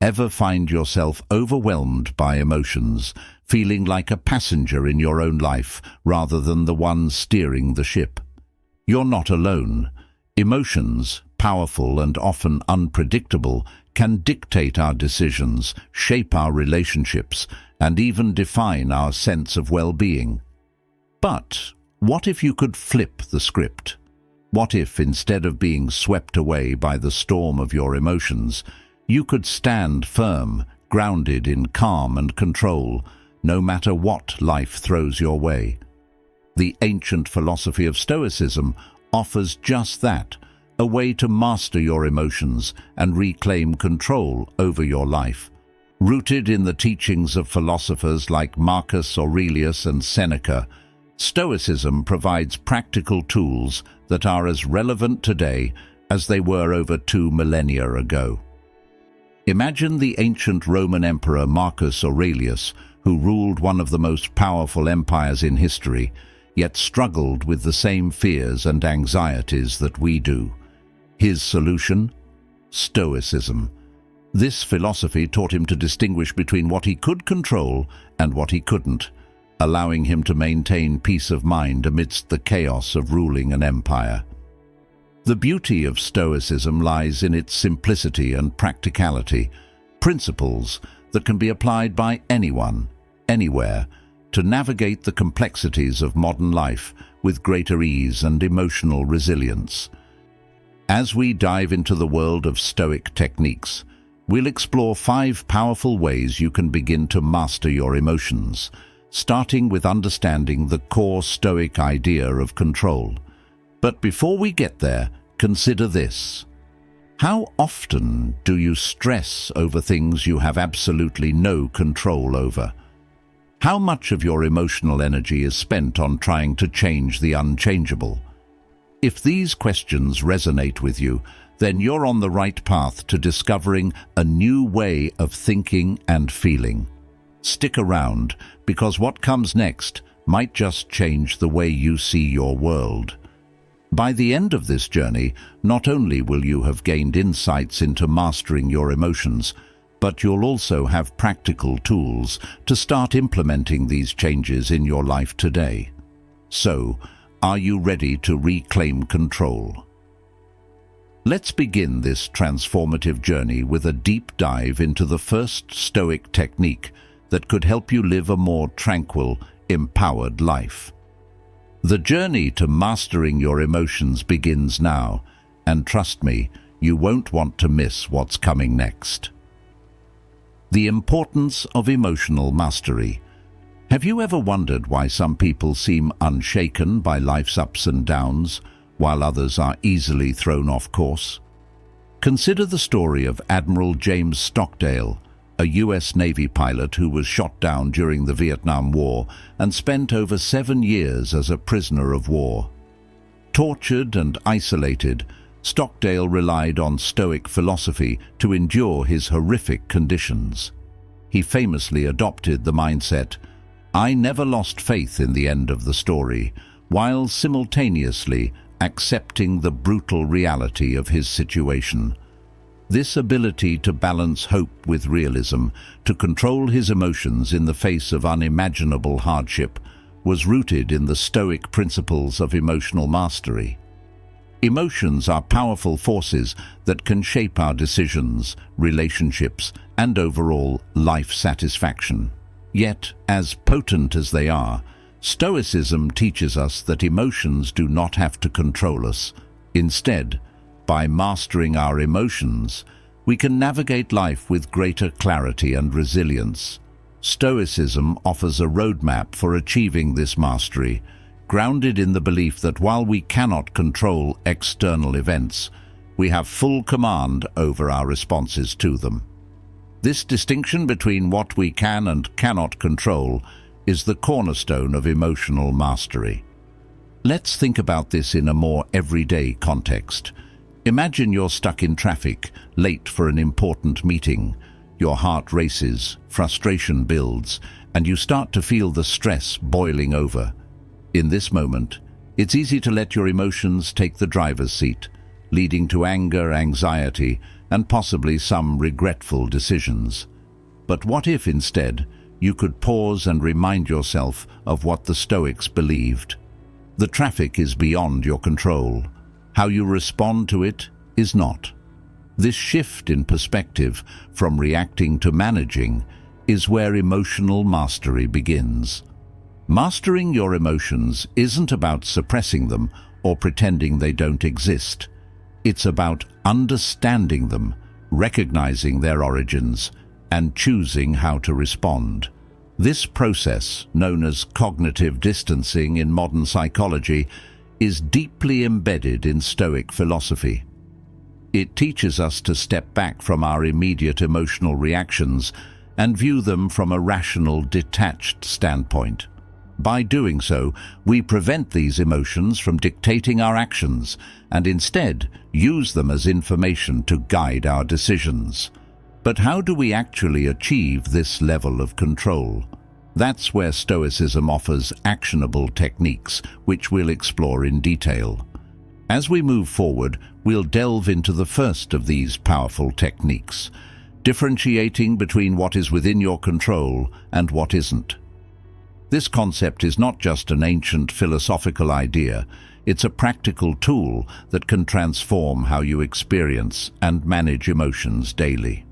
Ever find yourself overwhelmed by emotions, feeling like a passenger in your own life rather than the one steering the ship? You're not alone. Emotions, powerful and often unpredictable, can dictate our decisions, shape our relationships, and even define our sense of well-being. But what if you could flip the script? What if, instead of being swept away by the storm of your emotions, you could stand firm, grounded in calm and control, no matter what life throws your way? The ancient philosophy of Stoicism offers just that, a way to master your emotions and reclaim control over your life. Rooted in the teachings of philosophers like Marcus Aurelius and Seneca, Stoicism provides practical tools that are as relevant today as they were over 2 millennia ago. Imagine the ancient Roman Emperor Marcus Aurelius, who ruled one of the most powerful empires in history, yet struggled with the same fears and anxieties that we do. His solution? Stoicism. This philosophy taught him to distinguish between what he could control and what he couldn't, allowing him to maintain peace of mind amidst the chaos of ruling an empire. The beauty of Stoicism lies in its simplicity and practicality, principles that can be applied by anyone, anywhere, to navigate the complexities of modern life with greater ease and emotional resilience. As we dive into the world of Stoic techniques, we'll explore 5 powerful ways you can begin to master your emotions, starting with understanding the core Stoic idea of control. But before we get there, consider this. How often do you stress over things you have absolutely no control over? How much of your emotional energy is spent on trying to change the unchangeable? If these questions resonate with you, then you're on the right path to discovering a new way of thinking and feeling. Stick around, because what comes next might just change the way you see your world. By the end of this journey, not only will you have gained insights into mastering your emotions, but you'll also have practical tools to start implementing these changes in your life today. So, are you ready to reclaim control? Let's begin this transformative journey with a deep dive into the first Stoic technique that could help you live a more tranquil, empowered life. The journey to mastering your emotions begins now, and trust me, you won't want to miss what's coming next. The importance of emotional mastery. Have you ever wondered why some people seem unshaken by life's ups and downs, while others are easily thrown off course? Consider the story of Admiral James Stockdale, a U.S. Navy pilot who was shot down during the Vietnam War and spent over 7 years as a prisoner of war. Tortured and isolated, Stockdale relied on Stoic philosophy to endure his horrific conditions. He famously adopted the mindset, "I never lost faith in the end of the story," while simultaneously accepting the brutal reality of his situation. This ability to balance hope with realism, to control his emotions in the face of unimaginable hardship, was rooted in the Stoic principles of emotional mastery. Emotions are powerful forces that can shape our decisions, relationships, and overall life satisfaction. Yet, as potent as they are, Stoicism teaches us that emotions do not have to control us. Instead, by mastering our emotions, we can navigate life with greater clarity and resilience. Stoicism offers a roadmap for achieving this mastery, grounded in the belief that while we cannot control external events, we have full command over our responses to them. This distinction between what we can and cannot control is the cornerstone of emotional mastery. Let's think about this in a more everyday context. Imagine you're stuck in traffic, late for an important meeting. Your heart races, frustration builds, and you start to feel the stress boiling over. In this moment, it's easy to let your emotions take the driver's seat, leading to anger, anxiety, and possibly some regretful decisions. But what if instead you could pause and remind yourself of what the Stoics believed? The traffic is beyond your control. How you respond to it is not. This shift in perspective from reacting to managing is where emotional mastery begins. Mastering your emotions isn't about suppressing them or pretending they don't exist. It's about understanding them, recognizing their origins, and choosing how to respond. This process, known as cognitive distancing in modern psychology, is deeply embedded in Stoic philosophy. It teaches us to step back from our immediate emotional reactions and view them from a rational, detached standpoint. By doing so, we prevent these emotions from dictating our actions and instead use them as information to guide our decisions. But how do we actually achieve this level of control? That's where Stoicism offers actionable techniques, which we'll explore in detail. As we move forward, we'll delve into the first of these powerful techniques, differentiating between what is within your control and what isn't. This concept is not just an ancient philosophical idea, it's a practical tool that can transform how you experience and manage emotions daily.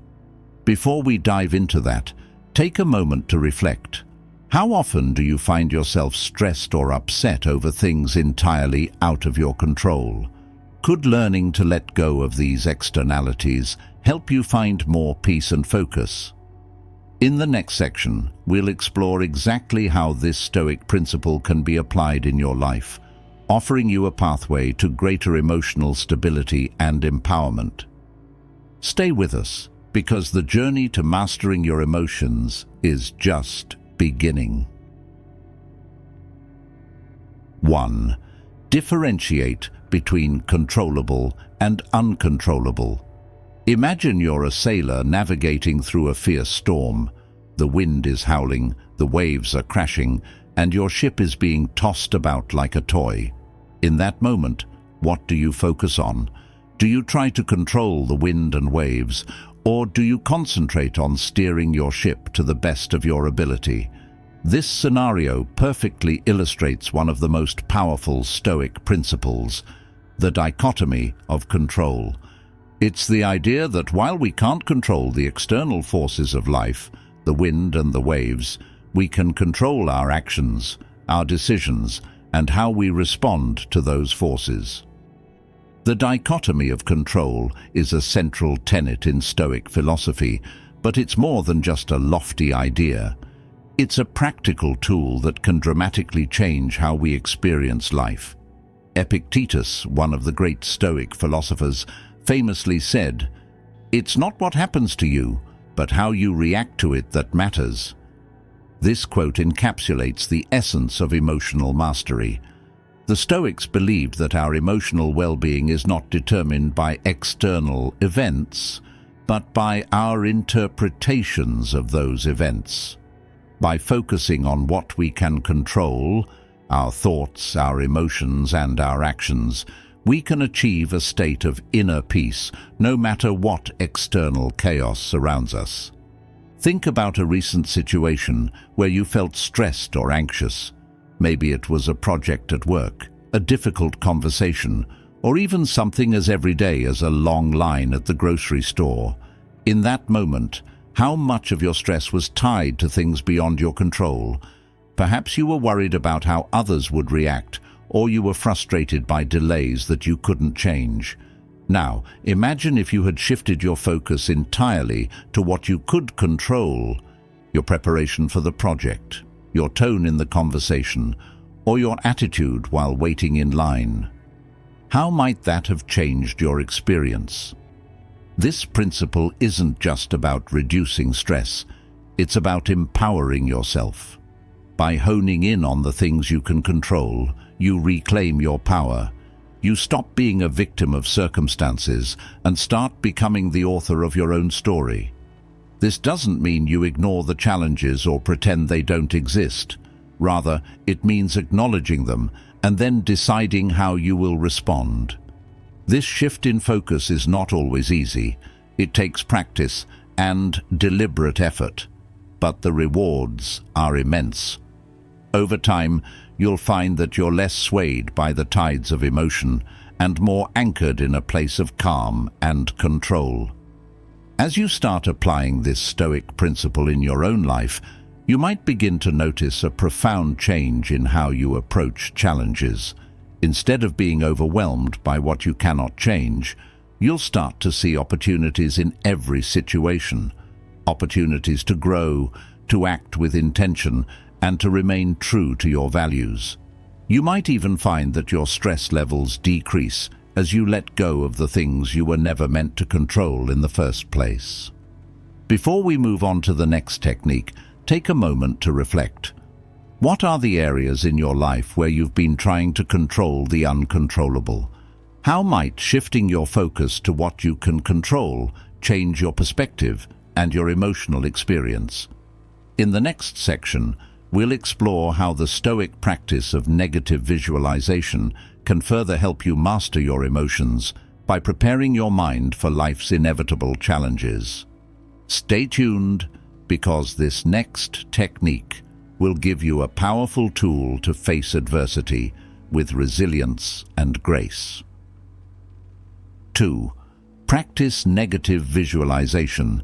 Before we dive into that, take a moment to reflect. How often do you find yourself stressed or upset over things entirely out of your control? Could learning to let go of these externalities help you find more peace and focus? In the next section, we'll explore exactly how this Stoic principle can be applied in your life, offering you a pathway to greater emotional stability and empowerment. Stay with us, because the journey to mastering your emotions is just beginning. 1. Differentiate between controllable and uncontrollable. Imagine you're a sailor navigating through a fierce storm. The wind is howling, the waves are crashing, and your ship is being tossed about like a toy. In that moment, what do you focus on? Do you try to control the wind and waves, or do you concentrate on steering your ship to the best of your ability? This scenario perfectly illustrates one of the most powerful Stoic principles, the dichotomy of control. It's the idea that while we can't control the external forces of life, the wind and the waves, we can control our actions, our decisions, and how we respond to those forces. The dichotomy of control is a central tenet in Stoic philosophy, but it's more than just a lofty idea. It's a practical tool that can dramatically change how we experience life. Epictetus, one of the great Stoic philosophers, famously said, "It's not what happens to you, but how you react to it that matters." This quote encapsulates the essence of emotional mastery. The Stoics believed that our emotional well-being is not determined by external events, but by our interpretations of those events. By focusing on what we can control, our thoughts, our emotions, and our actions, we can achieve a state of inner peace, no matter what external chaos surrounds us. Think about a recent situation where you felt stressed or anxious. Maybe it was a project at work, a difficult conversation, or even something as everyday as a long line at the grocery store. In that moment, how much of your stress was tied to things beyond your control? Perhaps you were worried about how others would react, or you were frustrated by delays that you couldn't change. Now, imagine if you had shifted your focus entirely to what you could control: your preparation for the project, your tone in the conversation, or your attitude while waiting in line. How might that have changed your experience? This principle isn't just about reducing stress, it's about empowering yourself. By honing in on the things you can control, you reclaim your power. You stop being a victim of circumstances and start becoming the author of your own story. This doesn't mean you ignore the challenges or pretend they don't exist. Rather, it means acknowledging them and then deciding how you will respond. This shift in focus is not always easy. It takes practice and deliberate effort, but the rewards are immense. Over time, you'll find that you're less swayed by the tides of emotion and more anchored in a place of calm and control. As you start applying this Stoic principle in your own life, you might begin to notice a profound change in how you approach challenges. Instead of being overwhelmed by what you cannot change, you'll start to see opportunities in every situation, opportunities to grow, to act with intention, and to remain true to your values. You might even find that your stress levels decrease as you let go of the things you were never meant to control in the first place. Before we move on to the next technique, take a moment to reflect. What are the areas in your life where you've been trying to control the uncontrollable? How might shifting your focus to what you can control change your perspective and your emotional experience? In the next section, we'll explore how the Stoic practice of negative visualization can further help you master your emotions by preparing your mind for life's inevitable challenges. Stay tuned, because this next technique will give you a powerful tool to face adversity with resilience and grace. 2. Practice negative visualization.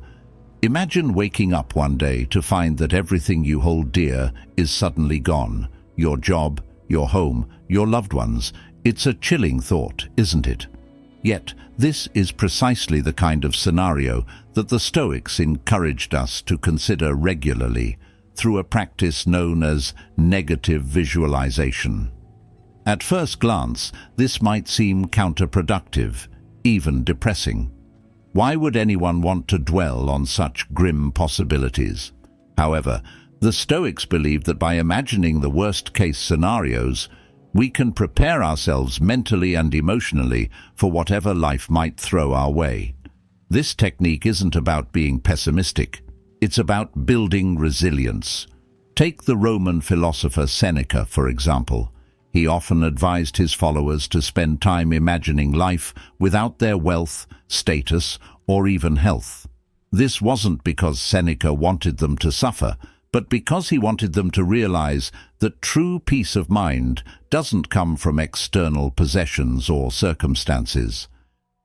Imagine waking up one day to find that everything you hold dear is suddenly gone. Your job, your home, your loved ones. It's a chilling thought, isn't it? Yet, this is precisely the kind of scenario that the Stoics encouraged us to consider regularly through a practice known as negative visualization. At first glance, this might seem counterproductive, even depressing. Why would anyone want to dwell on such grim possibilities? However, the Stoics believed that by imagining the worst-case scenarios, we can prepare ourselves mentally and emotionally for whatever life might throw our way. This technique isn't about being pessimistic. It's about building resilience. Take the Roman philosopher Seneca, for example. He often advised his followers to spend time imagining life without their wealth, status, or even health. This wasn't because Seneca wanted them to suffer, but because he wanted them to realize that true peace of mind doesn't come from external possessions or circumstances.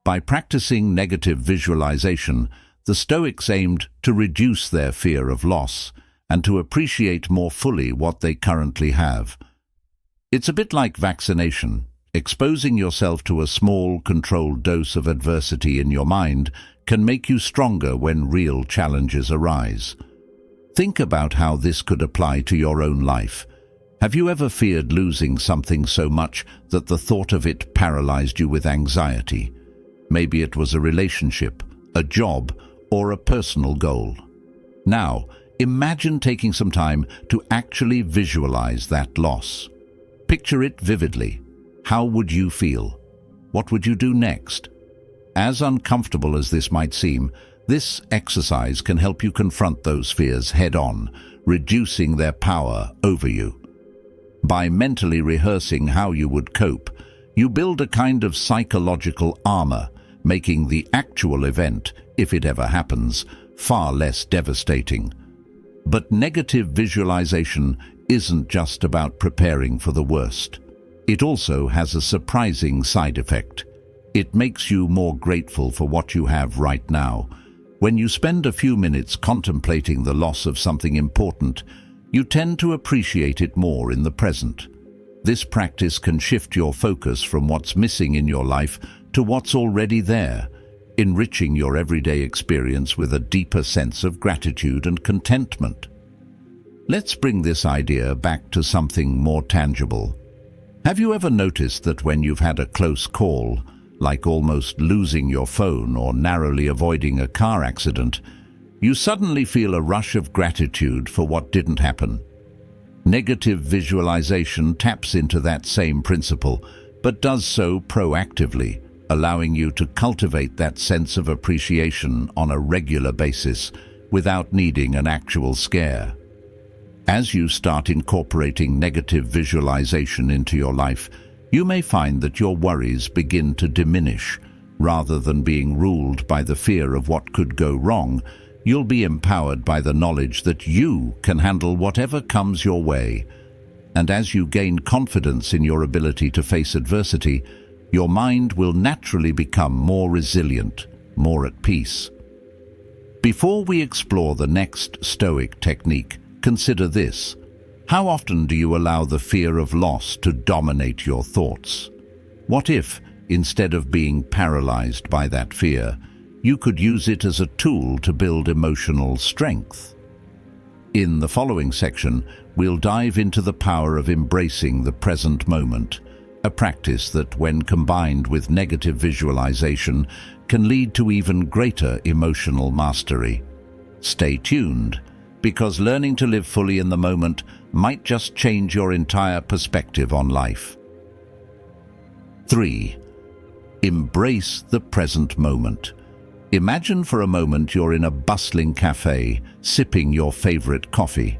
By practicing negative visualization, the Stoics aimed to reduce their fear of loss and to appreciate more fully what they currently have. It's a bit like vaccination. Exposing yourself to a small, controlled dose of adversity in your mind can make you stronger when real challenges arise. Think about how this could apply to your own life. Have you ever feared losing something so much that the thought of it paralyzed you with anxiety? Maybe it was a relationship, a job, or a personal goal. Now, imagine taking some time to actually visualize that loss. Picture it vividly. How would you feel? What would you do next? As uncomfortable as this might seem, this exercise can help you confront those fears head-on, reducing their power over you. By mentally rehearsing how you would cope, you build a kind of psychological armor, making the actual event, if it ever happens, far less devastating. But negative visualization isn't just about preparing for the worst. It also has a surprising side effect. It makes you more grateful for what you have right now. When you spend a few minutes contemplating the loss of something important, you tend to appreciate it more in the present. This practice can shift your focus from what's missing in your life to what's already there, enriching your everyday experience with a deeper sense of gratitude and contentment. Let's bring this idea back to something more tangible. Have you ever noticed that when you've had a close call, like almost losing your phone or narrowly avoiding a car accident, you suddenly feel a rush of gratitude for what didn't happen? Negative visualization taps into that same principle, but does so proactively, allowing you to cultivate that sense of appreciation on a regular basis without needing an actual scare. As you start incorporating negative visualization into your life, you may find that your worries begin to diminish, Rather than being ruled by the fear of what could go wrong, you'll be empowered by the knowledge that you can handle whatever comes your way. And as you gain confidence in your ability to face adversity, your mind will naturally become more resilient, more at peace. Before we explore the next Stoic technique, consider this. How often do you allow the fear of loss to dominate your thoughts? What if, instead of being paralyzed by that fear, you could use it as a tool to build emotional strength? In the following section, we'll dive into the power of embracing the present moment, a practice that, when combined with negative visualization, can lead to even greater emotional mastery. Stay tuned, because learning to live fully in the moment might just change your entire perspective on life. 3. Embrace the present moment. Imagine for a moment you're in a bustling cafe, sipping your favorite coffee.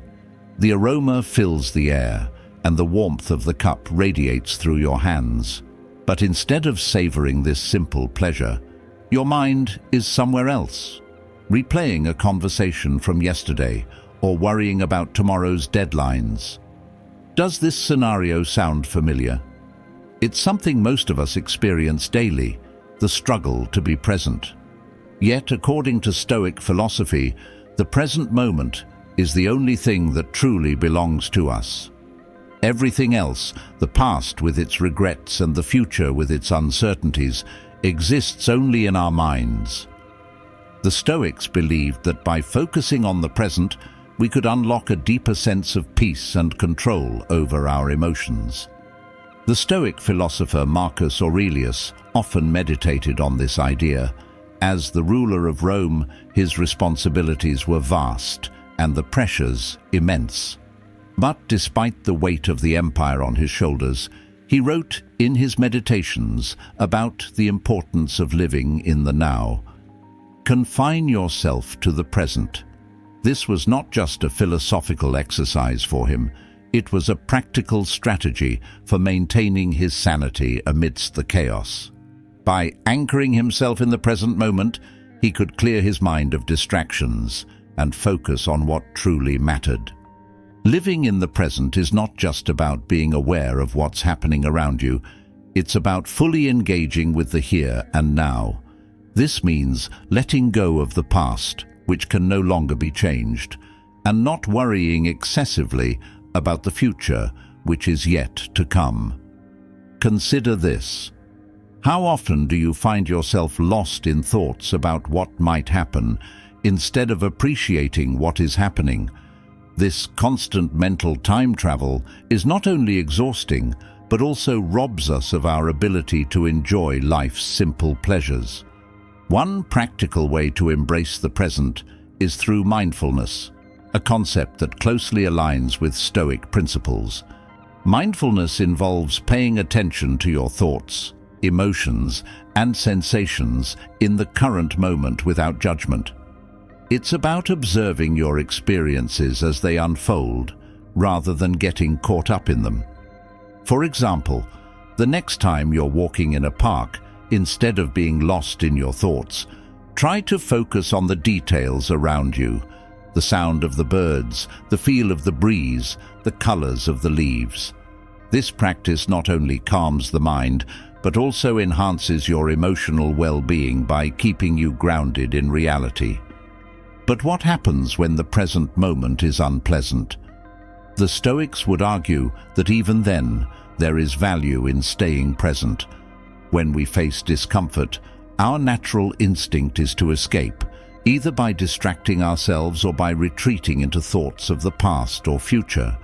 The aroma fills the air, and the warmth of the cup radiates through your hands. But instead of savoring this simple pleasure, your mind is somewhere else, replaying a conversation from yesterday or worrying about tomorrow's deadlines. Does this scenario sound familiar? It's something most of us experience daily, the struggle to be present. Yet, according to Stoic philosophy, the present moment is the only thing that truly belongs to us. Everything else, the past with its regrets and the future with its uncertainties, exists only in our minds. The Stoics believed that by focusing on the present, we could unlock a deeper sense of peace and control over our emotions. The Stoic philosopher Marcus Aurelius often meditated on this idea. As the ruler of Rome, his responsibilities were vast and the pressures immense. But despite the weight of the empire on his shoulders, he wrote in his meditations about the importance of living in the now. Confine yourself to the present. This was not just a philosophical exercise for him, it was a practical strategy for maintaining his sanity amidst the chaos. By anchoring himself in the present moment, he could clear his mind of distractions and focus on what truly mattered. Living in the present is not just about being aware of what's happening around you, it's about fully engaging with the here and now. This means letting go of the past, which can no longer be changed, and not worrying excessively about the future, which is yet to come. Consider this. How often do you find yourself lost in thoughts about what might happen, instead of appreciating what is happening? This constant mental time travel is not only exhausting, but also robs us of our ability to enjoy life's simple pleasures. One practical way to embrace the present is through mindfulness, a concept that closely aligns with Stoic principles. Mindfulness involves paying attention to your thoughts, emotions, and sensations in the current moment without judgment. It's about observing your experiences as they unfold, rather than getting caught up in them. For example, the next time you're walking in a park, instead of being lost in your thoughts, try to focus on the details around you, the sound of the birds, the feel of the breeze, the colors of the leaves. This practice not only calms the mind, but also enhances your emotional well-being by keeping you grounded in reality. But what happens when the present moment is unpleasant? The Stoics would argue that even then, there is value in staying present. When we face discomfort, our natural instinct is to escape, either by distracting ourselves or by retreating into thoughts of the past or future.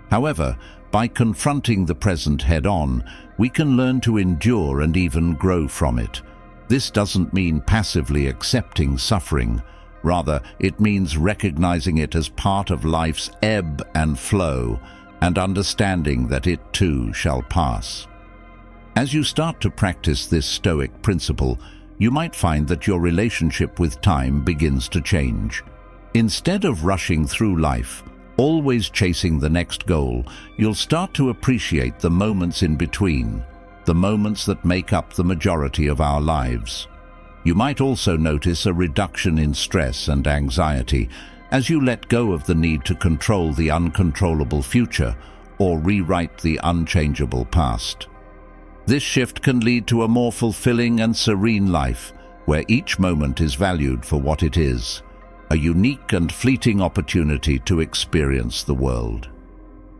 However, by confronting the present head-on, we can learn to endure and even grow from it. This doesn't mean passively accepting suffering. Rather, it means recognizing it as part of life's ebb and flow, and understanding that it too shall pass. As you start to practice this Stoic principle, you might find that your relationship with time begins to change. Instead of rushing through life, always chasing the next goal, you'll start to appreciate the moments in between. the moments that make up the majority of our lives. You might also notice a reduction in stress and anxiety as you let go of the need to control the uncontrollable future or rewrite the unchangeable past. This shift can lead to a more fulfilling and serene life, where each moment is valued for what it is, a unique and fleeting opportunity to experience the world.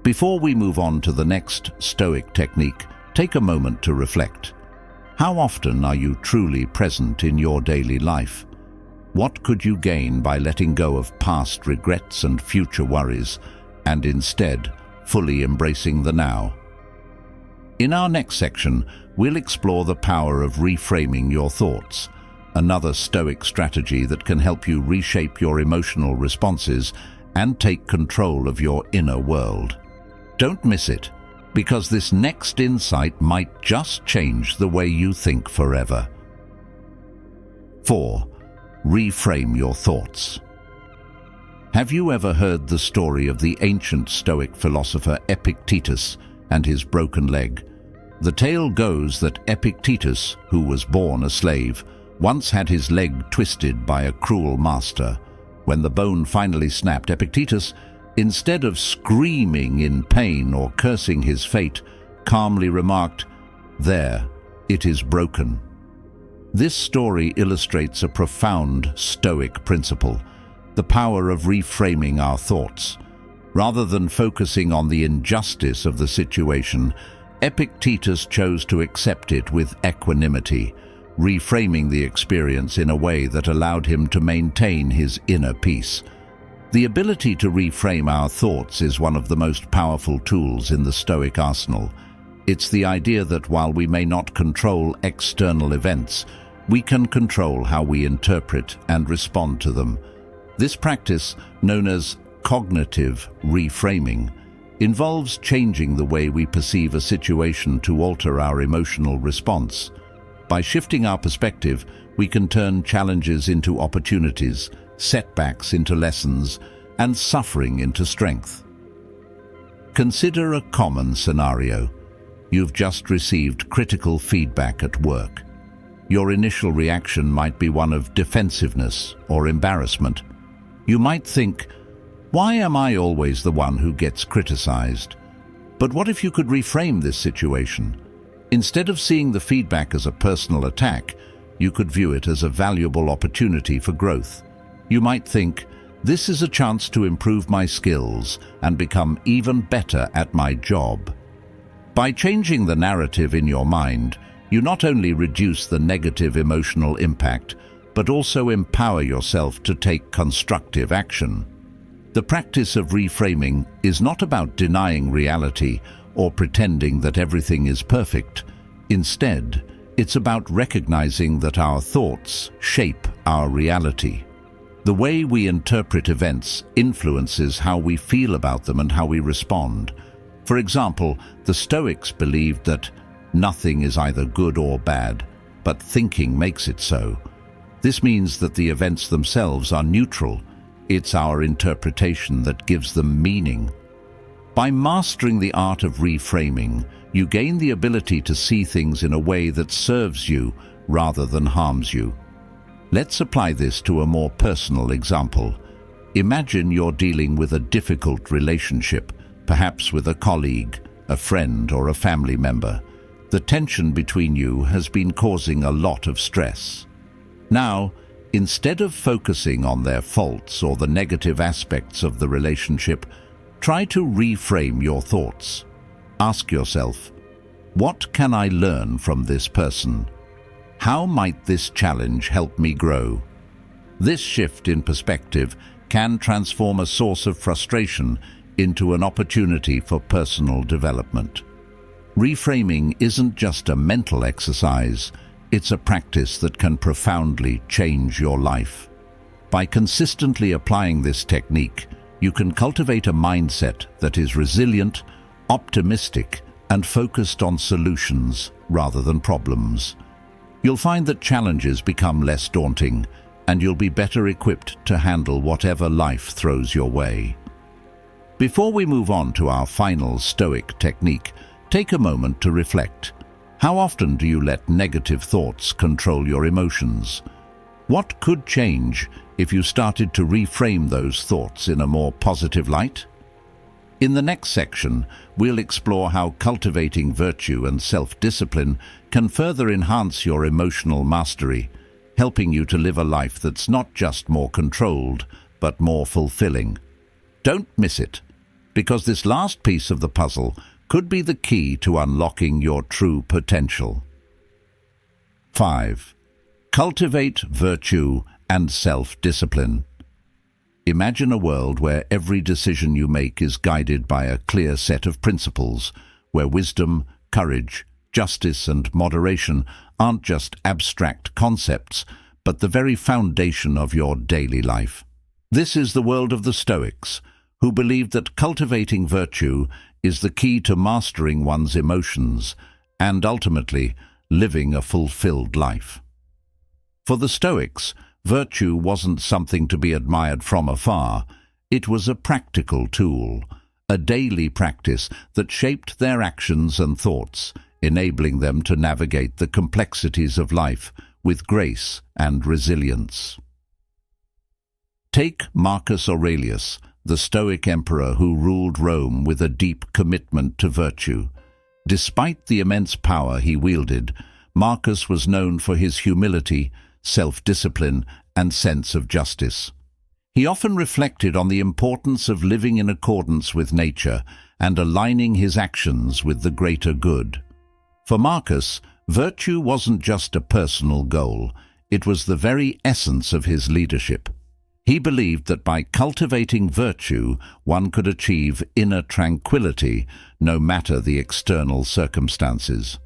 Before we move on to the next Stoic technique, take a moment to reflect. How often are you truly present in your daily life? What could you gain by letting go of past regrets and future worries, and instead fully embracing the now? In our next section, we'll explore the power of reframing your thoughts, another Stoic strategy that can help you reshape your emotional responses and take control of your inner world. Don't miss it, because this next insight might just change the way you think forever. 4. Reframe your thoughts. Have you ever heard the story of the ancient Stoic philosopher Epictetus and his broken leg? The tale goes that Epictetus, who was born a slave, once had his leg twisted by a cruel master. When the bone finally snapped, Epictetus, instead of screaming in pain or cursing his fate, calmly remarked, "There, it is broken." This story illustrates a profound Stoic principle, the power of reframing our thoughts. Rather than focusing on the injustice of the situation, Epictetus chose to accept it with equanimity, reframing the experience in a way that allowed him to maintain his inner peace. The ability to reframe our thoughts is one of the most powerful tools in the Stoic arsenal. It's the idea that while we may not control external events, we can control how we interpret and respond to them. This practice, known as cognitive reframing, involves changing the way we perceive a situation to alter our emotional response. By shifting our perspective, we can turn challenges into opportunities, setbacks into lessons, and suffering into strength. Consider a common scenario. You've just received critical feedback at work. Your initial reaction might be one of defensiveness or embarrassment. You might think, "Why am I always the one who gets criticized?" But what if you could reframe this situation? Instead of seeing the feedback as a personal attack, you could view it as a valuable opportunity for growth. You might think, "This is a chance to improve my skills and become even better at my job." By changing the narrative in your mind, you not only reduce the negative emotional impact, but also empower yourself to take constructive action. The practice of reframing is not about denying reality or pretending that everything is perfect. Instead, it's about recognizing that our thoughts shape our reality. The way we interpret events influences how we feel about them and how we respond. For example, the Stoics believed that nothing is either good or bad, but thinking makes it so. This means that the events themselves are neutral. It's our interpretation that gives them meaning. By mastering the art of reframing, you gain the ability to see things in a way that serves you rather than harms you. Let's apply this to a more personal example. Imagine you're dealing with a difficult relationship, perhaps with a colleague, a friend, or a family member. The tension between you has been causing a lot of stress. Now, instead of focusing on their faults or the negative aspects of the relationship, try to reframe your thoughts. Ask yourself, what can I learn from this person? How might this challenge help me grow? This shift in perspective can transform a source of frustration into an opportunity for personal development. Reframing isn't just a mental exercise, it's a practice that can profoundly change your life. By consistently applying this technique, you can cultivate a mindset that is resilient, optimistic, and focused on solutions rather than problems. You'll find that challenges become less daunting, and you'll be better equipped to handle whatever life throws your way. Before we move on to our final Stoic technique, take a moment to reflect. How often do you let negative thoughts control your emotions? What could change if you started to reframe those thoughts in a more positive light? In the next section, we'll explore how cultivating virtue and self-discipline can further enhance your emotional mastery, helping you to live a life that's not just more controlled, but more fulfilling. Don't miss it, because this last piece of the puzzle could be the key to unlocking your true potential. 5. Cultivate virtue and self-discipline. Imagine a world where every decision you make is guided by a clear set of principles, where wisdom, courage, justice, and moderation aren't just abstract concepts, but the very foundation of your daily life. This is the world of the Stoics, who believed that cultivating virtue is the key to mastering one's emotions and ultimately living a fulfilled life. For the Stoics, virtue wasn't something to be admired from afar. It was a practical tool, a daily practice that shaped their actions and thoughts, enabling them to navigate the complexities of life with grace and resilience. Take Marcus Aurelius, the Stoic emperor who ruled Rome with a deep commitment to virtue. Despite the immense power he wielded, Marcus was known for his humility, self-discipline, and sense of justice. He often reflected on the importance of living in accordance with nature and aligning his actions with the greater good. For Marcus, virtue wasn't just a personal goal, it was the very essence of his leadership. He believed that by cultivating virtue, one could achieve inner tranquility, no matter the external circumstances.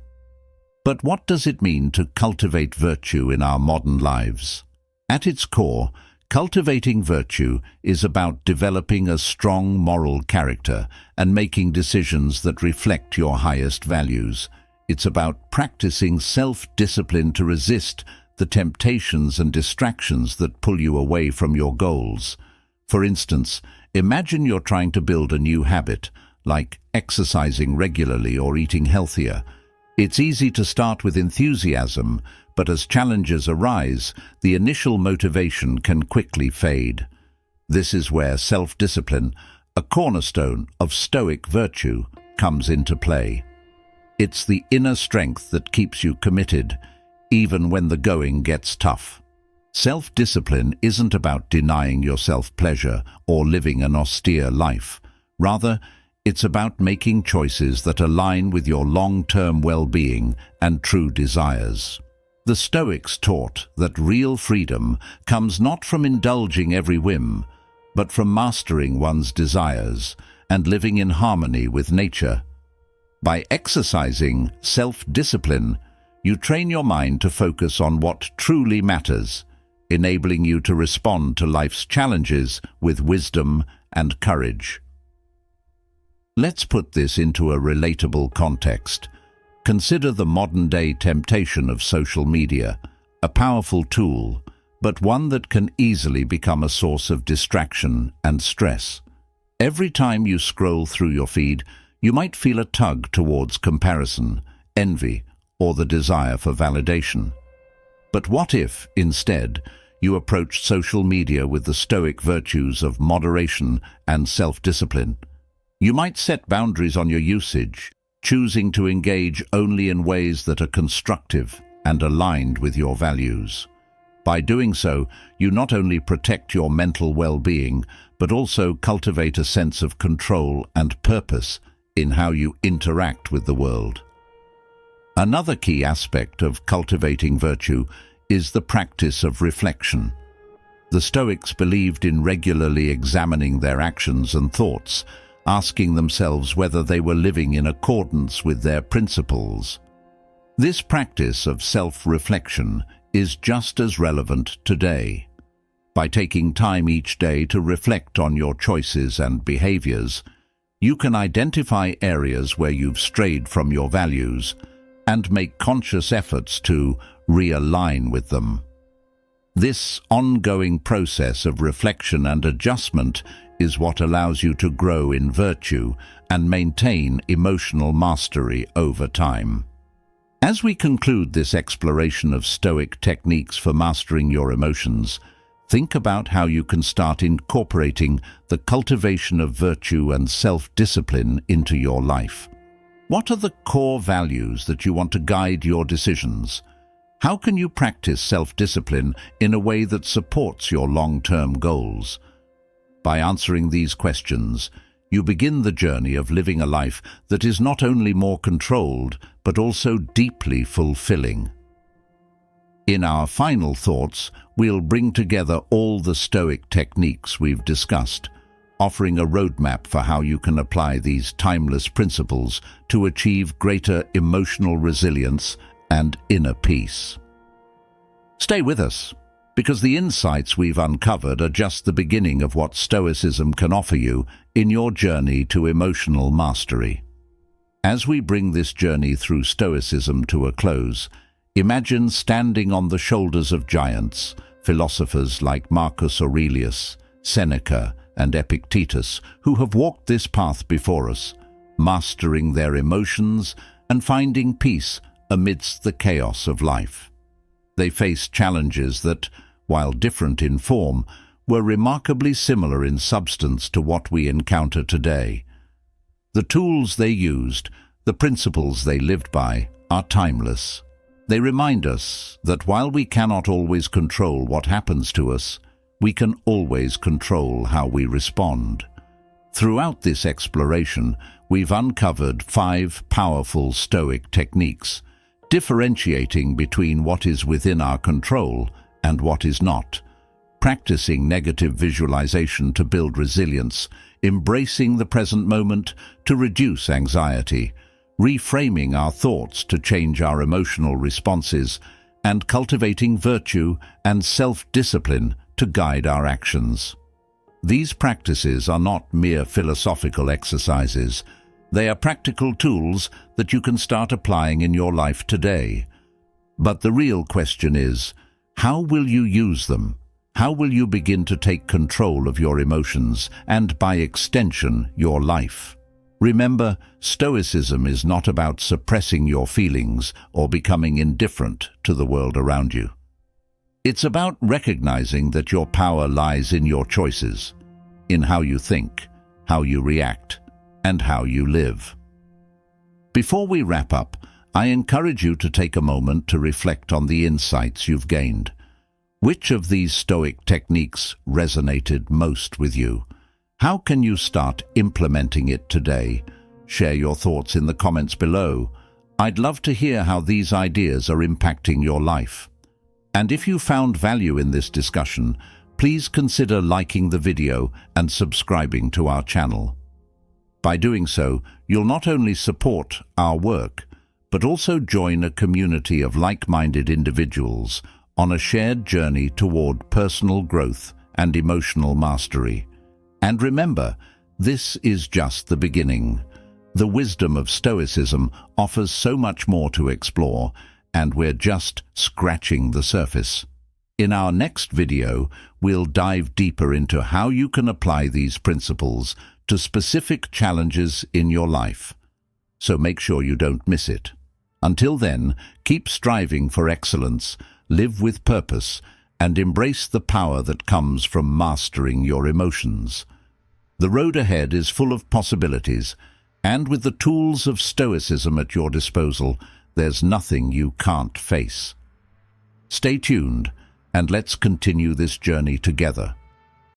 But what does it mean to cultivate virtue in our modern lives? At its core, cultivating virtue is about developing a strong moral character and making decisions that reflect your highest values. It's about practicing self-discipline to resist the temptations and distractions that pull you away from your goals. For instance, imagine you're trying to build a new habit, like exercising regularly or eating healthier. It's easy to start with enthusiasm, but as challenges arise, the initial motivation can quickly fade. This is where self-discipline, a cornerstone of Stoic virtue, comes into play. It's the inner strength that keeps you committed, even when the going gets tough. Self-discipline isn't about denying yourself pleasure or living an austere life. Rather, it's about making choices that align with your long-term well-being and true desires. The Stoics taught that real freedom comes not from indulging every whim, but from mastering one's desires and living in harmony with nature. By exercising self-discipline, you train your mind to focus on what truly matters, enabling you to respond to life's challenges with wisdom and courage. Let's put this into a relatable context. Consider the modern-day temptation of social media, a powerful tool, but one that can easily become a source of distraction and stress. Every time you scroll through your feed, you might feel a tug towards comparison, envy, or the desire for validation. But what if, instead, you approached social media with the Stoic virtues of moderation and self-discipline? You might set boundaries on your usage, choosing to engage only in ways that are constructive and aligned with your values. By doing so, you not only protect your mental well-being, but also cultivate a sense of control and purpose in how you interact with the world. Another key aspect of cultivating virtue is the practice of reflection. The Stoics believed in regularly examining their actions and thoughts, asking themselves whether they were living in accordance with their principles. This practice of self-reflection is just as relevant today. By taking time each day to reflect on your choices and behaviors, you can identify areas where you've strayed from your values and make conscious efforts to realign with them. This ongoing process of reflection and adjustment is what allows you to grow in virtue and maintain emotional mastery over time. As we conclude this exploration of Stoic techniques for mastering your emotions, think about how you can start incorporating the cultivation of virtue and self-discipline into your life. What are the core values that you want to guide your decisions? How can you practice self-discipline in a way that supports your long-term goals? By answering these questions, you begin the journey of living a life that is not only more controlled, but also deeply fulfilling. In our final thoughts, we'll bring together all the Stoic techniques we've discussed, offering a roadmap for how you can apply these timeless principles to achieve greater emotional resilience and inner peace. Stay with us, because the insights we've uncovered are just the beginning of what Stoicism can offer you in your journey to emotional mastery. As we bring this journey through Stoicism to a close, imagine standing on the shoulders of giants, philosophers like Marcus Aurelius, Seneca, and Epictetus, who have walked this path before us, mastering their emotions and finding peace amidst the chaos of life. They faced challenges that, while different in form, were remarkably similar in substance to what we encounter today. The tools they used, the principles they lived by, are timeless. They remind us that while we cannot always control what happens to us, we can always control how we respond. Throughout this exploration, we've uncovered 5 powerful Stoic techniques, differentiating between what is within our control and what is not, practicing negative visualization to build resilience, embracing the present moment to reduce anxiety, reframing our thoughts to change our emotional responses, and cultivating virtue and self-discipline to guide our actions. These practices are not mere philosophical exercises. They are practical tools that you can start applying in your life today. But the real question is, how will you use them? How will you begin to take control of your emotions and, by extension, your life? Remember, Stoicism is not about suppressing your feelings or becoming indifferent to the world around you. It's about recognizing that your power lies in your choices, in how you think, how you react, and how you live. Before we wrap up, I encourage you to take a moment to reflect on the insights you've gained. Which of these Stoic techniques resonated most with you? How can you start implementing it today? Share your thoughts in the comments below. I'd love to hear how these ideas are impacting your life. And if you found value in this discussion, please consider liking the video and subscribing to our channel. By doing so, you'll not only support our work, but also join a community of like-minded individuals on a shared journey toward personal growth and emotional mastery. And remember, this is just the beginning. The wisdom of Stoicism offers so much more to explore, and we're just scratching the surface. In our next video, we'll dive deeper into how you can apply these principles to specific challenges in your life. So make sure you don't miss it. Until then, keep striving for excellence, live with purpose, and embrace the power that comes from mastering your emotions. The road ahead is full of possibilities, and with the tools of Stoicism at your disposal, there's nothing you can't face. Stay tuned, and let's continue this journey together.